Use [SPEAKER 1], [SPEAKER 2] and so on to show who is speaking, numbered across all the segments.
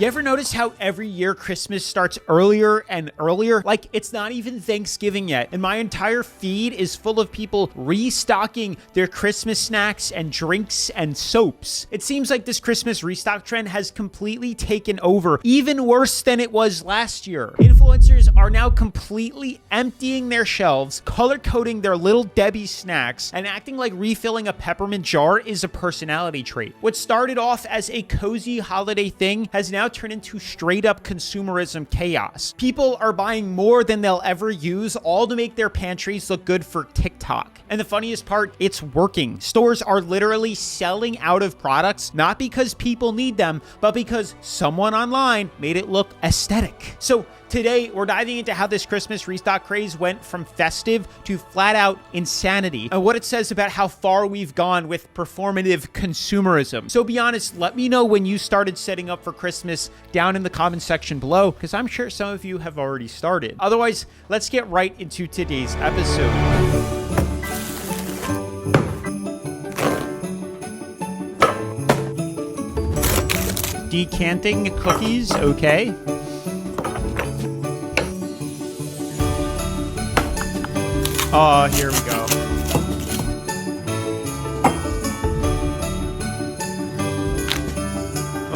[SPEAKER 1] You ever notice how every year Christmas starts earlier and earlier? Like, it's not even Thanksgiving yet, and my entire feed is full of people restocking their Christmas snacks and drinks and soaps. It seems like this Christmas restock trend has completely taken over, even worse than it was last year. Influencers are now completely emptying their shelves, color-coding their Little Debbie snacks, and acting like refilling a peppermint jar is a personality trait. What started off as a cozy holiday thing has now turned into straight up consumerism chaos. People are buying more than they'll ever use, all to make their pantries look good for TikTok. And the funniest part, it's working. Stores are literally selling out of products, not because people need them, but because someone online made it look aesthetic. So today, we're diving into how this Christmas restock craze went from festive to flat out insanity, and what it says about how far we've gone with performative consumerism. So be honest, let me know when you started setting up for Christmas down in the comment section below, because I'm sure some of you have already started. Otherwise, let's get right into today's episode. Decanting cookies, okay. Oh, here we go.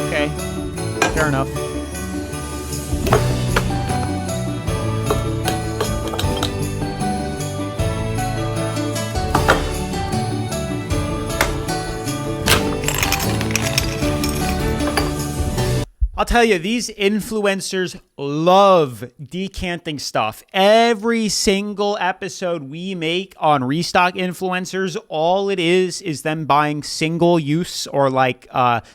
[SPEAKER 1] Okay, fair enough. I'll tell you, these influencers love decanting stuff. Every single episode we make on Restock influencers, all it is them buying single use or like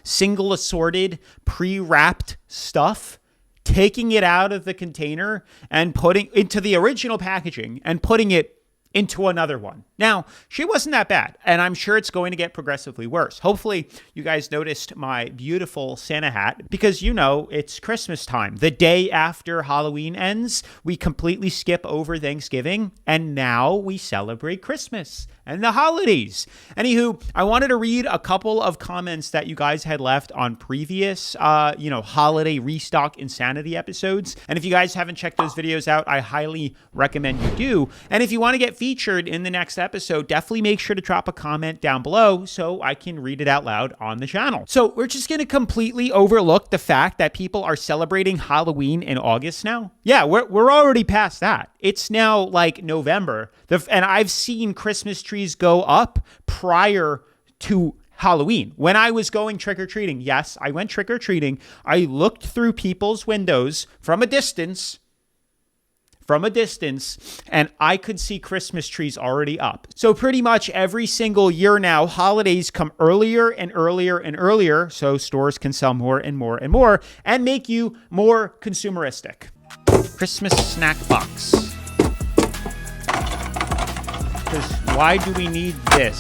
[SPEAKER 1] single assorted pre-wrapped stuff, taking it out of the container and putting into the original packaging and putting it into another one. Now, she wasn't that bad, and I'm sure it's going to get progressively worse. Hopefully, you guys noticed my beautiful Santa hat, because you know it's Christmas time. The day after Halloween ends, we completely skip over Thanksgiving, and now we celebrate Christmas and the holidays. Anywho, I wanted to read a couple of comments that you guys had left on previous, holiday restock insanity episodes. And if you guys haven't checked those videos out, I highly recommend you do. And if you want to get featured in the next episode, definitely make sure to drop a comment down below so I can read it out loud on the channel. So we're just going to completely overlook the fact that people are celebrating Halloween in August now. Yeah, we're already past that. It's now like November, and I've seen Christmas trees go up prior to Halloween. When I was going trick-or-treating, yes, I went trick-or-treating. I looked through people's windows from a distance, and I could see Christmas trees already up. So pretty much every single year now, holidays come earlier and earlier and earlier, so stores can sell more and more and more and make you more consumeristic. Christmas snack box. Because why do we need this?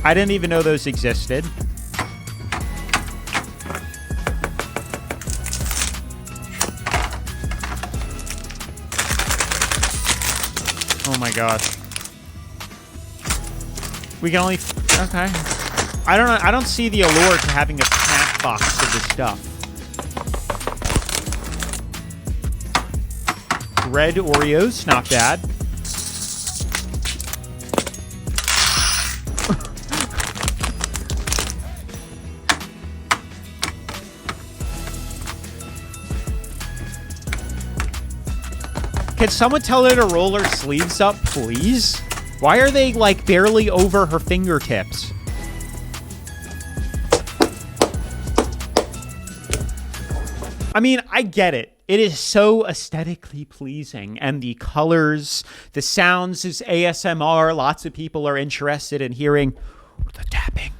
[SPEAKER 1] I didn't even know those existed. Oh my gosh. We can only... Okay. I don't know. I don't see the allure to having a snack box of this stuff. Red Oreos, not bad. Can someone tell her to roll her sleeves up, please? Why are they, like, barely over her fingertips? I mean, I get it. It is so aesthetically pleasing, and the colors, the sounds is ASMR. Lots of people are interested in hearing the tapping.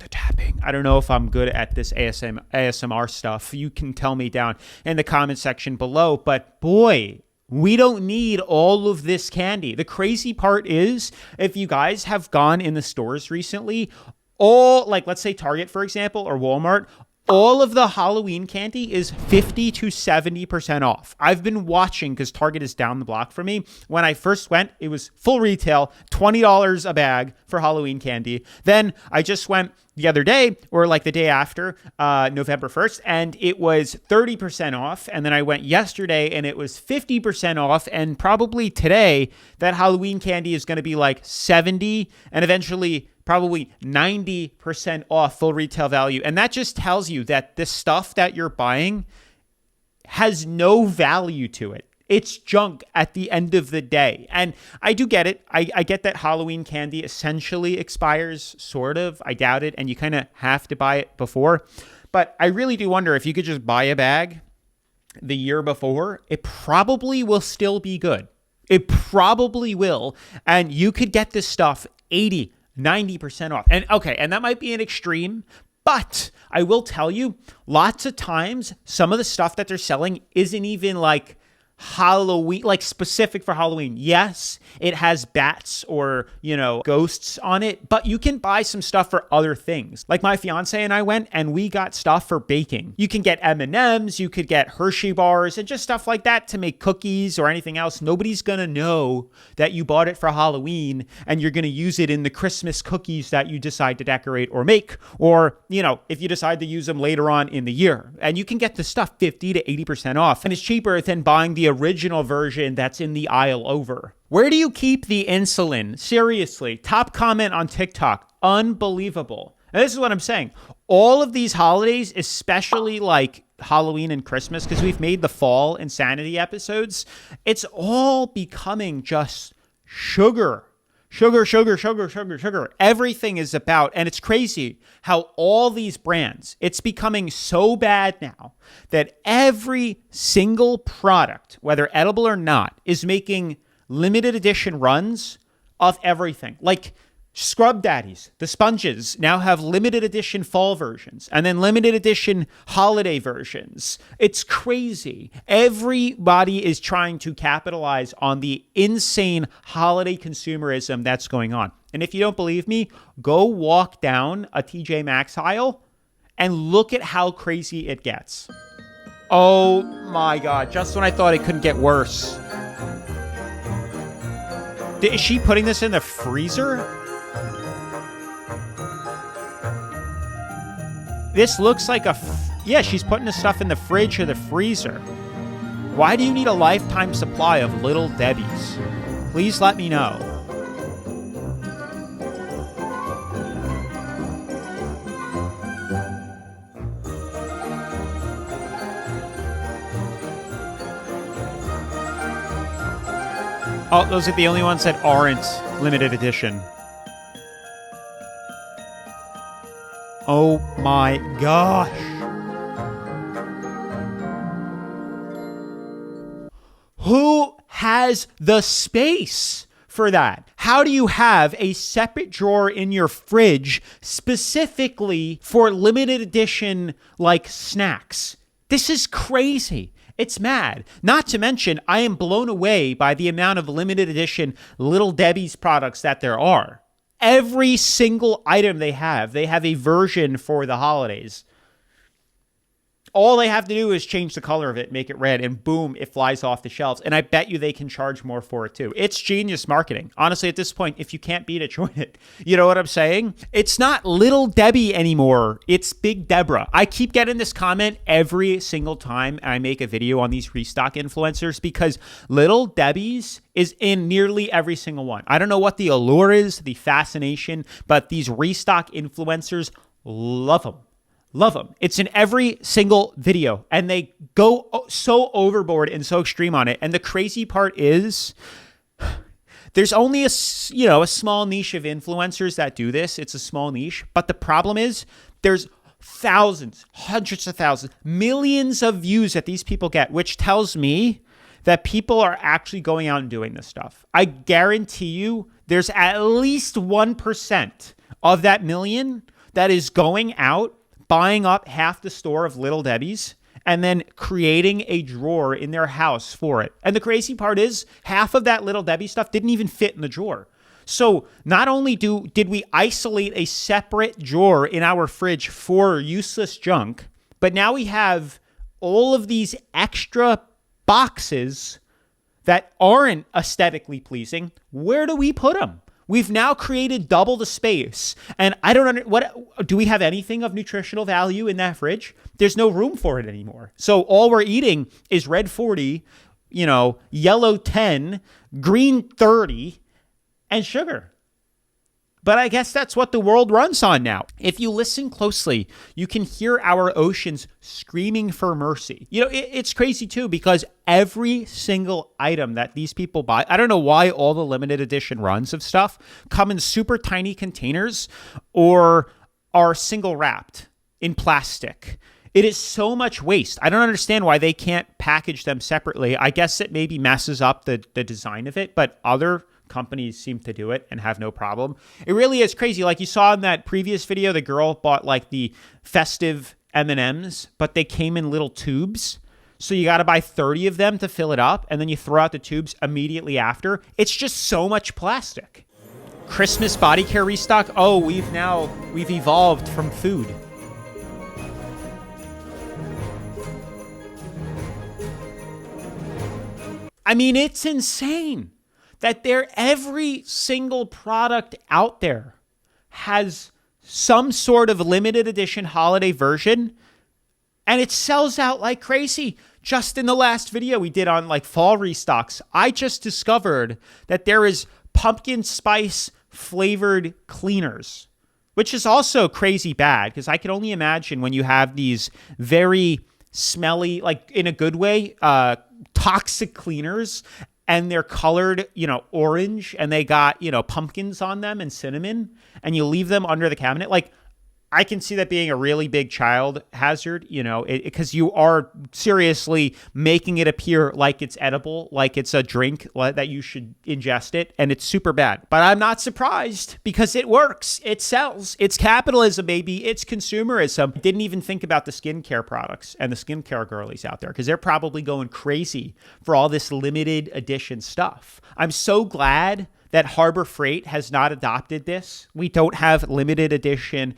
[SPEAKER 1] I don't know if I'm good at this ASMR stuff. You can tell me down in the comment section below, but boy, we don't need all of this candy. The crazy part is, if you guys have gone in the stores recently, let's say Target, for example, or Walmart, all of the Halloween candy is 50 to 70% off. I've been watching because Target is down the block from me. When I first went, it was full retail, $20 a bag for Halloween candy. Then I just went the other day, or like the day after, November 1st, and it was 30% off. And then I went yesterday and it was 50% off. And probably today, that Halloween candy is going to be like 70 and eventually probably 90% off full retail value. And that just tells you that this stuff that you're buying has no value to it. It's junk at the end of the day. And I do get it. I get that Halloween candy essentially expires, sort of. I doubt it. And you kind of have to buy it before. But I really do wonder if you could just buy a bag the year before, it probably will still be good. It probably will. And you could get this stuff 80, 90% off. And okay, and that might be an extreme, but I will tell you, lots of times, some of the stuff that they're selling isn't even like Halloween, like specific for Halloween. Yes, it has bats or, ghosts on it, but you can buy some stuff for other things. Like my fiance and I went and we got stuff for baking. You can get M&Ms, you could get Hershey bars and just stuff like that to make cookies or anything else. Nobody's going to know that you bought it for Halloween and you're going to use it in the Christmas cookies that you decide to decorate or make, or, if you decide to use them later on in the year. And you can get the stuff 50 to 80% off, and it's cheaper than buying the original version that's in the aisle over. Where do you keep the insulin? Seriously, top comment on TikTok. Unbelievable. And this is what I'm saying. All of these holidays, especially like Halloween and Christmas, because we've made the fall insanity episodes, it's all becoming just sugar. Sugar, sugar, sugar, sugar, sugar. Everything is about, and it's crazy how all these brands, it's becoming so bad now that every single product, whether edible or not, is making limited edition runs of everything. Like Scrub Daddies, the sponges now have limited edition fall versions and then limited edition holiday versions. It's crazy. Everybody is trying to capitalize on the insane holiday consumerism that's going on. And if you don't believe me, go walk down a TJ Maxx aisle and look at how crazy it gets. Oh my God, just when I thought it couldn't get worse. Is she putting this in the freezer? This looks like yeah, she's putting the stuff in the fridge or the freezer. Why do you need a lifetime supply of Little Debbie's? Please let me know. Oh, those are the only ones that aren't limited edition. Oh my gosh. Who has the space for that? How do you have a separate drawer in your fridge specifically for limited edition like snacks? This is crazy. It's mad. Not to mention, I am blown away by the amount of limited edition Little Debbie's products that there are. Every single item they have a version for the holidays. All they have to do is change the color of it, make it red, and boom, it flies off the shelves. And I bet you they can charge more for it too. It's genius marketing. Honestly, at this point, if you can't beat it, join it. You know what I'm saying? It's not Little Debbie anymore. It's Big Deborah. I keep getting this comment every single time I make a video on these restock influencers because Little Debbie's is in nearly every single one. I don't know what the allure is, the fascination, but these restock influencers love them. Love them. It's in every single video and they go so overboard and so extreme on it. And the crazy part is there's only a small niche of influencers that do this. It's a small niche. But the problem is there's thousands, hundreds of thousands, millions of views that these people get, which tells me that people are actually going out and doing this stuff. I guarantee you there's at least 1% of that million that is going out, buying up half the store of Little Debbie's and then creating a drawer in their house for it. And the crazy part is half of that Little Debbie stuff didn't even fit in the drawer. So not only did we isolate a separate drawer in our fridge for useless junk, but now we have all of these extra boxes that aren't aesthetically pleasing. Where do we put them? We've now created double the space. And I don't what do we have anything of nutritional value in that fridge? There's no room for it anymore. So all we're eating is red 40, yellow 10, green 30, and sugar. But I guess that's what the world runs on now. If you listen closely, you can hear our oceans screaming for mercy. It's crazy too, because every single item that these people buy, I don't know why all the limited edition runs of stuff come in super tiny containers or are single wrapped in plastic. It is so much waste. I don't understand why they can't package them separately. I guess it maybe messes up the design of it, but other companies seem to do it and have no problem. It really is crazy. Like you saw in that previous video, the girl bought like the festive M&Ms, but they came in little tubes. So you got to buy 30 of them to fill it up, and then you throw out the tubes immediately after. It's just so much plastic. Christmas body care restock. Oh, we've evolved from food. I mean, it's insane that every single product out there has some sort of limited edition holiday version, and it sells out like crazy. Just in the last video we did on like fall restocks, I just discovered that there is pumpkin spice flavored cleaners, which is also crazy bad, because I can only imagine when you have these very smelly, like in a good way, toxic cleaners, and they're colored, orange, and they got, pumpkins on them and cinnamon, and you leave them under the cabinet. Like, I can see that being a really big child hazard, because you are seriously making it appear like it's edible, like it's a drink, that you should ingest it, and it's super bad. But I'm not surprised, because it works. It sells. It's capitalism, baby. It's consumerism. Didn't even think about the skincare products and the skincare girlies out there, because they're probably going crazy for all this limited edition stuff. I'm so glad that Harbor Freight has not adopted this. We don't have limited edition,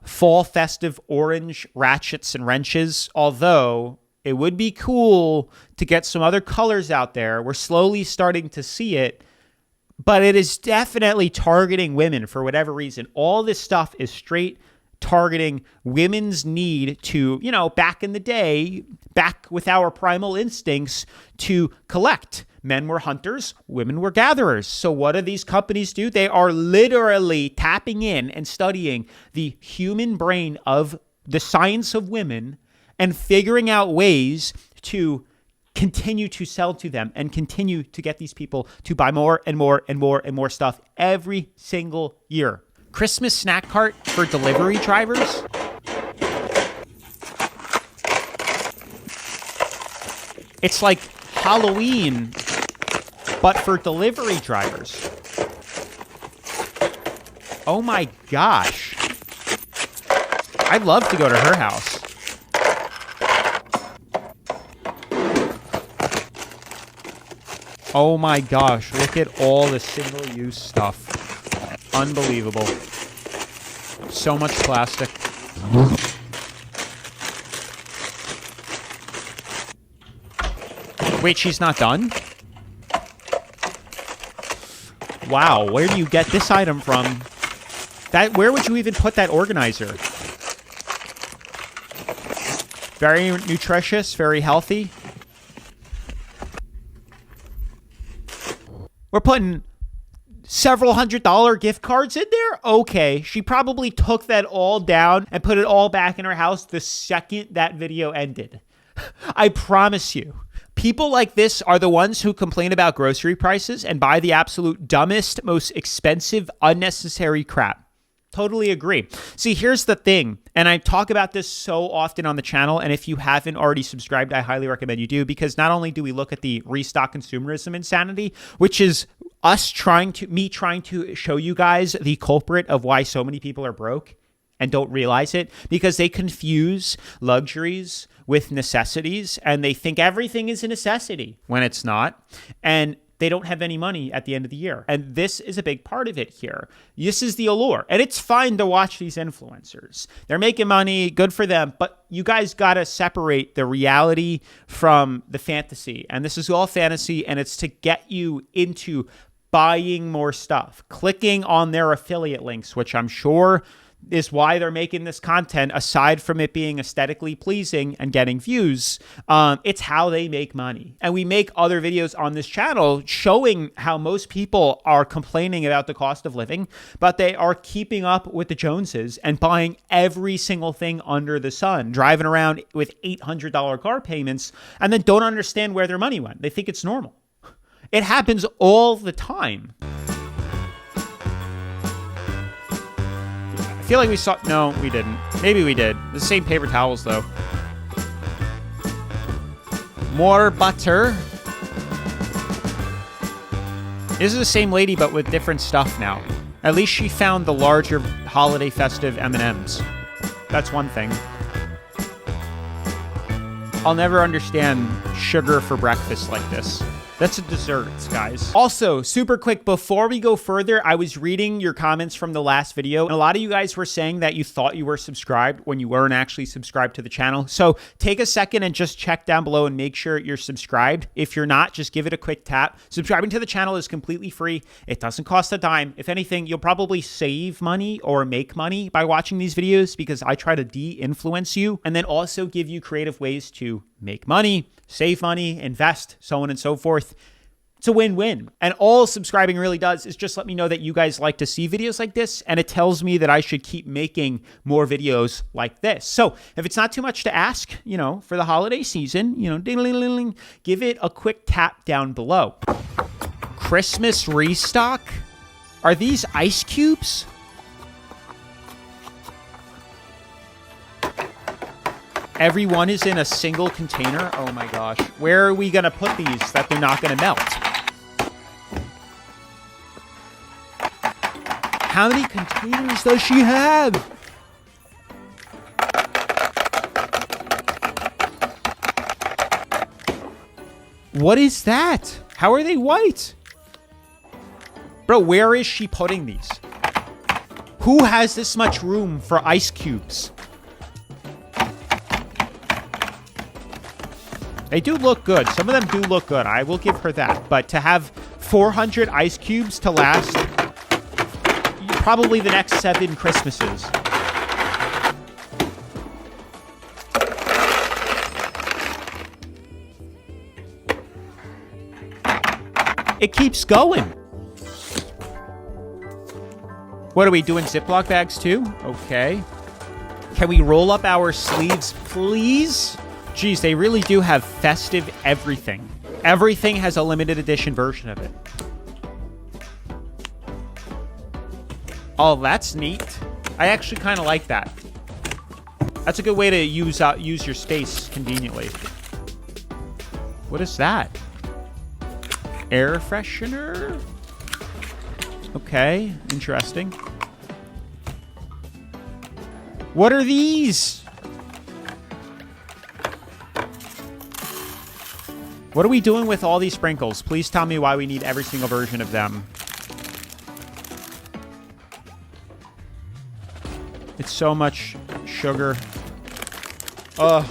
[SPEAKER 1] fall festive orange ratchets and wrenches, although it would be cool to get some other colors out there. We're slowly starting to see it, but it is definitely targeting women for whatever reason. All this stuff is straight targeting women's need to, back in the day, back with our primal instincts to collect. Men were hunters, women were gatherers. So what do these companies do? They are literally tapping in and studying the human brain of the science of women and figuring out ways to continue to sell to them and continue to get these people to buy more and more and more and more stuff every single year. Christmas snack cart for delivery drivers. It's like Halloween, but for delivery drivers. Oh my gosh. I'd love to go to her house. Oh my gosh, look at all the single-use stuff. Unbelievable. So much plastic. Wait, she's not done? Wow, where do you get this item from? Where would you even put that organizer? Very nutritious, very healthy. We're putting several $100 gift cards in there? Okay, she probably took that all down and put it all back in her house the second that video ended. I promise you. People like this are the ones who complain about grocery prices and buy the absolute dumbest, most expensive, unnecessary crap. Totally agree. See, here's the thing, and I talk about this so often on the channel, and if you haven't already subscribed, I highly recommend you do, because not only do we look at the restock consumerism insanity, which is me trying to show you guys the culprit of why so many people are broke and don't realize it, because they confuse luxuries with necessities, and they think everything is a necessity when it's not, and they don't have any money at the end of the year. And this is a big part of it here. This is the allure. And it's fine to watch these influencers. They're making money, good for them, but you guys got to separate the reality from the fantasy. And this is all fantasy, and it's to get you into buying more stuff, clicking on their affiliate links, which I'm sure is why they're making this content. Aside from it being aesthetically pleasing and getting views, it's how they make money. And we make other videos on this channel showing how most people are complaining about the cost of living, but they are keeping up with the Joneses and buying every single thing under the sun, driving around with $800 car payments, and then don't understand where their money went. They think it's normal. It happens all the time. I feel like we saw... No, we didn't. Maybe we did. The same paper towels, though. More butter. This is the same lady, but with different stuff now. At least she found the larger holiday festive M&Ms. That's one thing. I'll never understand sugar for breakfast like this. That's a dessert, guys. Also, super quick, before we go further, I was reading your comments from the last video, and a lot of you guys were saying that you thought you were subscribed when you weren't actually subscribed to the channel. So take a second and just check down below and make sure you're subscribed. If you're not, just give it a quick tap. Subscribing to the channel is completely free. It doesn't cost a dime. If anything, you'll probably save money or make money by watching these videos because I try to de-influence you and then also give you creative ways to make money, save money, invest, so on and so forth. It's a win-win. And all subscribing really does is just let me know that you guys like to see videos like this, and it tells me that I should keep making more videos like this. So if it's not too much to ask, you know, for the holiday season, you know, ding-a-ling-ling-ling, give it a quick tap down below. Christmas restock? Are these ice cubes? Everyone is in a single container? Oh my gosh. Where are we going to put these that they're not going to melt? How many containers does she have? What is that? How are they white? Bro, where is she putting these? Who has this much room for ice cubes? They do look good. Some of them do look good. I will give her that. But to have 400 ice cubes to last probably the next 7 Christmases. It keeps going. What are we doing? Ziploc bags too? Okay. Can we roll up our sleeves, please? Geez, they really do have festive everything. Everything has a limited edition version of it. Oh, that's neat. I actually kind of like that. That's a good way to use your space conveniently. What is that? Air freshener? Okay, interesting. What are these? What are we doing with all these sprinkles? Please tell me why we need every single version of them. It's so much sugar. Ugh.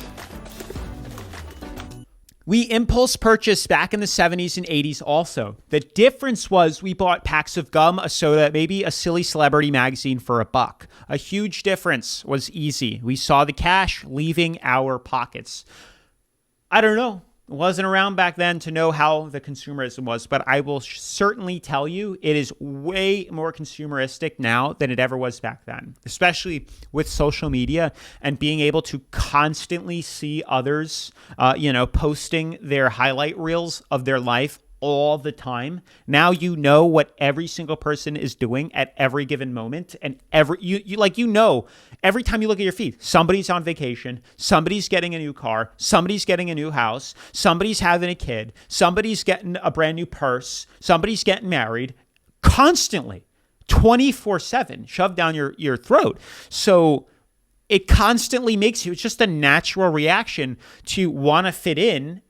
[SPEAKER 1] We impulse purchased back in the 70s and 80s also. The difference was we bought packs of gum, a soda, maybe a silly celebrity magazine for $1. A huge difference was easy. We saw the cash leaving our pockets. I don't know. Wasn't around back then to know how the consumerism was, but I will certainly tell you it is way more consumeristic now than it ever was back then, especially with social media and being able to constantly see others, posting their highlight reels of their life all the time. Now you know what every single person is doing at every given moment, and every time you look at your feed, somebody's on vacation, somebody's getting a new car, somebody's getting a new house, somebody's having a kid, somebody's getting a brand new purse, somebody's getting married, constantly, 24/7, shoved down your throat. So it constantly makes you, it's just a natural reaction to want to fit in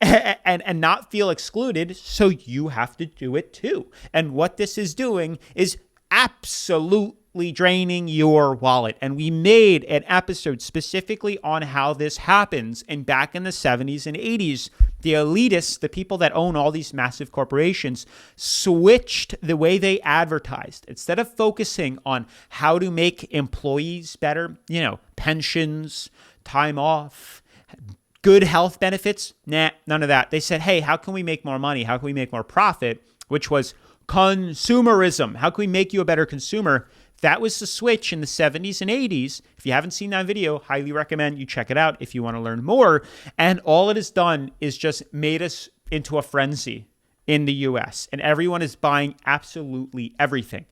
[SPEAKER 1] and not feel excluded, so you have to do it too. And what this is doing is absolute draining your wallet. And we made an episode specifically on how this happens. And back in the 70s and 80s, the elitists, the people that own all these massive corporations, switched the way they advertised. Instead of focusing on how to make employees better, pensions, time off, good health benefits, none of that. They said, hey, how can we make more money? How can we make more profit? Which was consumerism. How can we make you a better consumer? That was the switch in the 70s and 80s. If you haven't seen that video, highly recommend you check it out if you want to learn more. And all it has done is just made us into a frenzy in the US. And everyone is buying absolutely everything.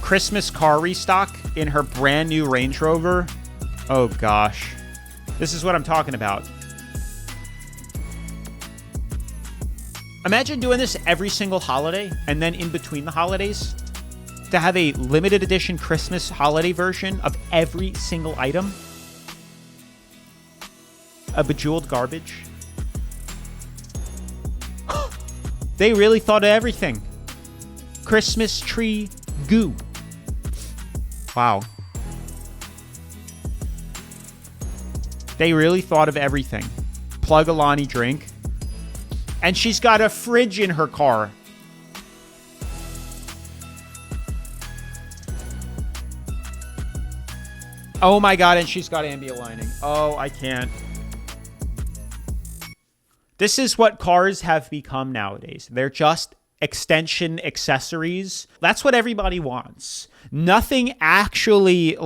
[SPEAKER 1] Christmas car restock in her brand new Range Rover. Oh gosh. This is what I'm talking about. Imagine doing this every single holiday and then in between the holidays to have a limited edition Christmas holiday version of every single item. A bejeweled garbage. They really thought of everything. Christmas tree goo. Wow. They really thought of everything. Plug a Lonnie drink. And she's got a fridge in her car. Oh my God, and she's got ambient lighting. Oh, I can't. This is what cars have become nowadays. They're just extension accessories. That's what everybody wants. Nothing actually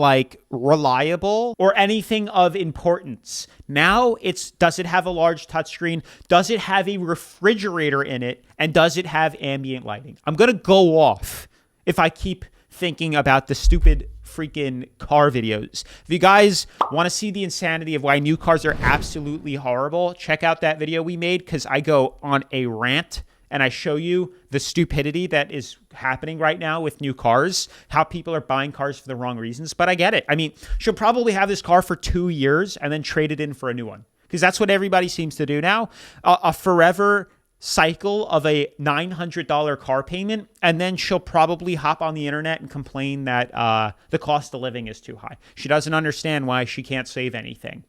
[SPEAKER 1] reliable or anything of importance. Now does it have a large touchscreen? Does it have a refrigerator in it? And does it have ambient lighting? I'm going to go off if I keep thinking about the stupid freaking car videos. If you guys want to see the insanity of why new cars are absolutely horrible, check out that video we made because I go on a rant and I show you the stupidity that is happening right now with new cars, how people are buying cars for the wrong reasons. But I get it. I mean, she'll probably have this car for 2 years and then trade it in for a new one because that's what everybody seems to do now. A forever cycle of a $900 car payment, and then she'll probably hop on the internet and complain that the cost of living is too high. She doesn't understand why she can't save anything.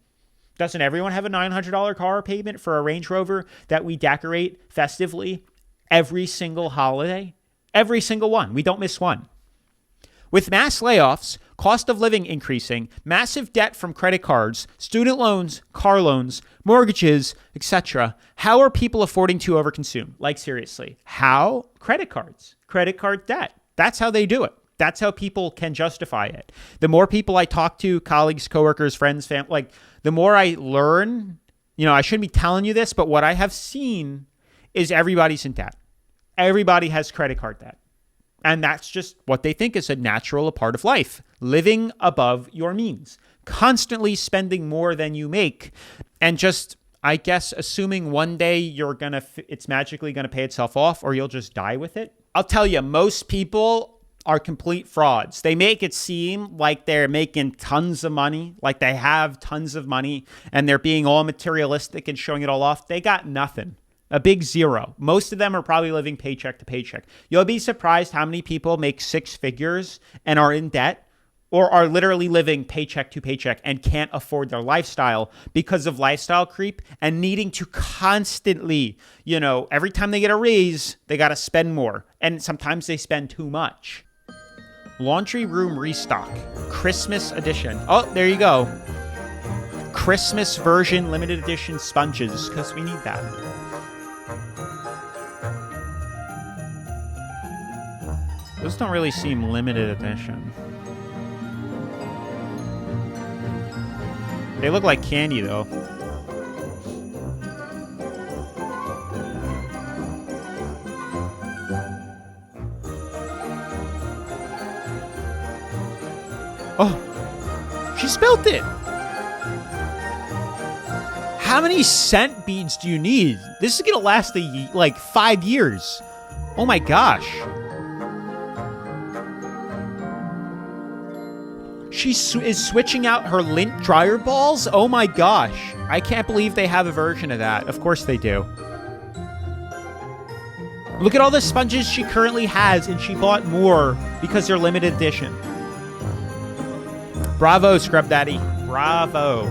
[SPEAKER 1] Doesn't everyone have a $900 car payment for a Range Rover that we decorate festively every single holiday? Every single one. We don't miss one. With mass layoffs, cost of living increasing, massive debt from credit cards, student loans, car loans, mortgages, etc., how are people affording to overconsume? Like seriously, how? Credit cards, credit card debt. That's how they do it. That's how people can justify it. The more people I talk to, colleagues, coworkers, friends, family, the more I learn, I shouldn't be telling you this, but what I have seen is everybody's in debt. Everybody has credit card debt. And that's just what they think is a natural part of life. Living above your means. Constantly spending more than you make. And just, I guess, assuming one day it's magically going to pay itself off or you'll just die with it. I'll tell you, most people are complete frauds. They make it seem like they're making tons of money, like they have tons of money, and they're being all materialistic and showing it all off. They got nothing. A big zero. Most of them are probably living paycheck to paycheck. You'll be surprised how many people make six figures and are in debt or are literally living paycheck to paycheck and can't afford their lifestyle because of lifestyle creep and needing to constantly, every time they get a raise, they got to spend more. And sometimes they spend too much. Laundry room restock. Christmas edition. Oh, there you go. Christmas version limited edition sponges because we need that. Those don't really seem limited edition. They look like candy, though. Oh, she spilled it. How many scent beads do you need? This is going to last 5 years. Oh my gosh. She is switching out her lint dryer balls? Oh my gosh. I can't believe they have a version of that. Of course they do. Look at all the sponges she currently has, and she bought more because they're limited edition. Bravo, Scrub Daddy. Bravo.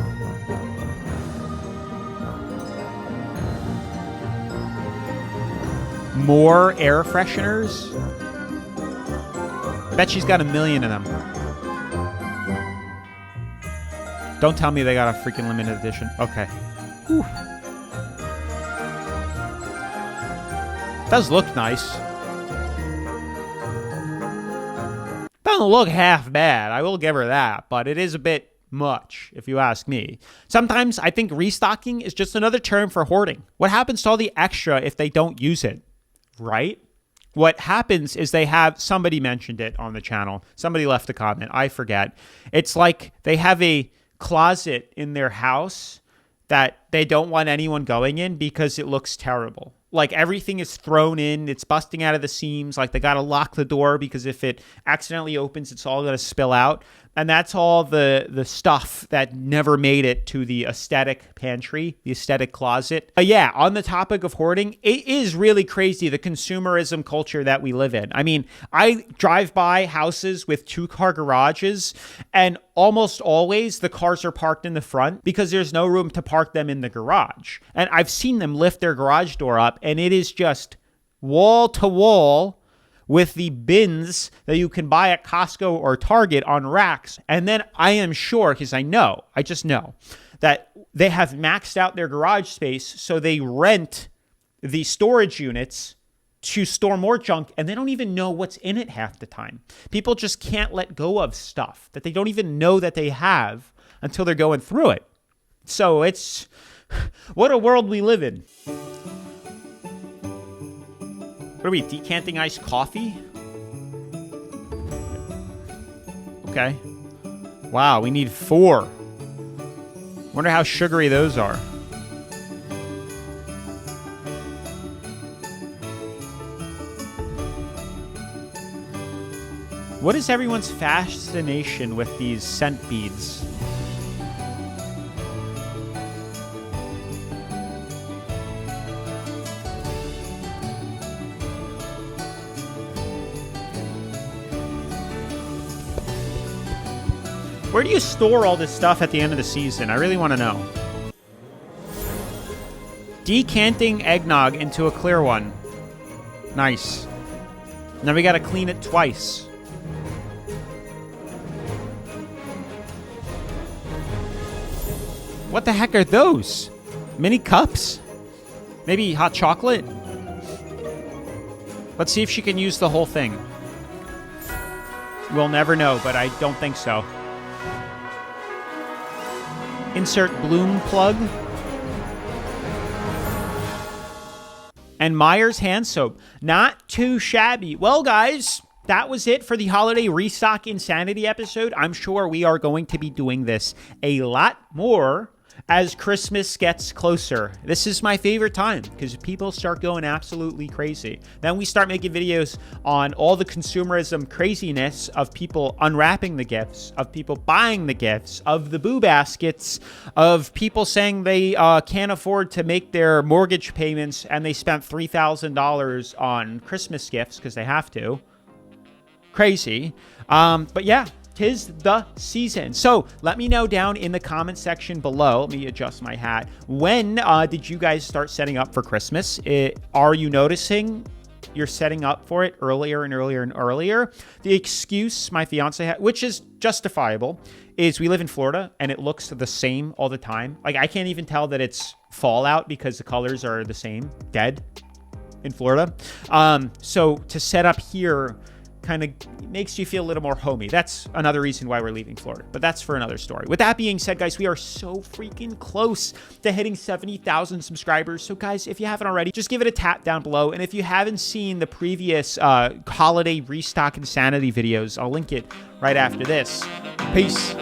[SPEAKER 1] More air fresheners? Bet she's got 1 million of them. Don't tell me they got a freaking limited edition. Okay. Whew. Does look nice. Doesn't look half bad. I will give her that, but it is a bit much, if you ask me. Sometimes I think restocking is just another term for hoarding. What happens to all the extra if they don't use it, right? What happens is they have, somebody mentioned it on the channel. Somebody left a comment. I forget. It's like they have a closet in their house that they don't want anyone going in because it looks terrible. Like everything is thrown in, it's busting out of the seams. Like they got to lock the door because if it accidentally opens, it's all going to spill out. And that's all the stuff that never made it to the aesthetic pantry, the aesthetic closet. But yeah, on the topic of hoarding, it is really crazy, the consumerism culture that we live in. I mean, I drive by houses with 2-car garages, and almost always the cars are parked in the front because there's no room to park them in the garage. And I've seen them lift their garage door up, and it is just wall to wall with the bins that you can buy at Costco or Target on racks. And then I am sure, because I just know, that they have maxed out their garage space, so they rent the storage units to store more junk, and they don't even know what's in it half the time. People just can't let go of stuff that they don't even know that they have until they're going through it. So it's, what a world we live in. What are we, decanting iced coffee? Okay. Wow, we need 4. Wonder how sugary those are. What is everyone's fascination with these scent beads? Where do you store all this stuff at the end of the season? I really want to know. Decanting eggnog into a clear one. Nice. Now we got to clean it twice. What the heck are those? Mini cups? Maybe hot chocolate? Let's see if she can use the whole thing. We'll never know, but I don't think so. Insert bloom plug. And Meyer's hand soap. Not too shabby. Well, guys, that was it for the holiday restock insanity episode. I'm sure we are going to be doing this a lot more as Christmas gets closer. This is my favorite time because people start going absolutely crazy. Then we start making videos on all the consumerism craziness of people unwrapping the gifts, of people buying the gifts, of the boo baskets, of people saying they can't afford to make their mortgage payments and they spent $3,000 on Christmas gifts because they have to. Crazy. But yeah. 'Tis the season. So let me know down in the comment section below. Let me adjust my hat. When did you guys start setting up for Christmas? Are you noticing you're setting up for it earlier and earlier and earlier? The excuse my fiance had, which is justifiable, is we live in Florida and it looks the same all the time. Like I can't even tell that it's fall out because the colors are the same, dead in Florida. So to set up here kind of makes you feel a little more homey. That's another reason why we're leaving Florida, but that's for another story. With that being said, guys, we are so freaking close to hitting 70,000 subscribers. So guys, if you haven't already, just give it a tap down below. And if you haven't seen the previous holiday restock insanity videos, I'll link it right after this. Peace.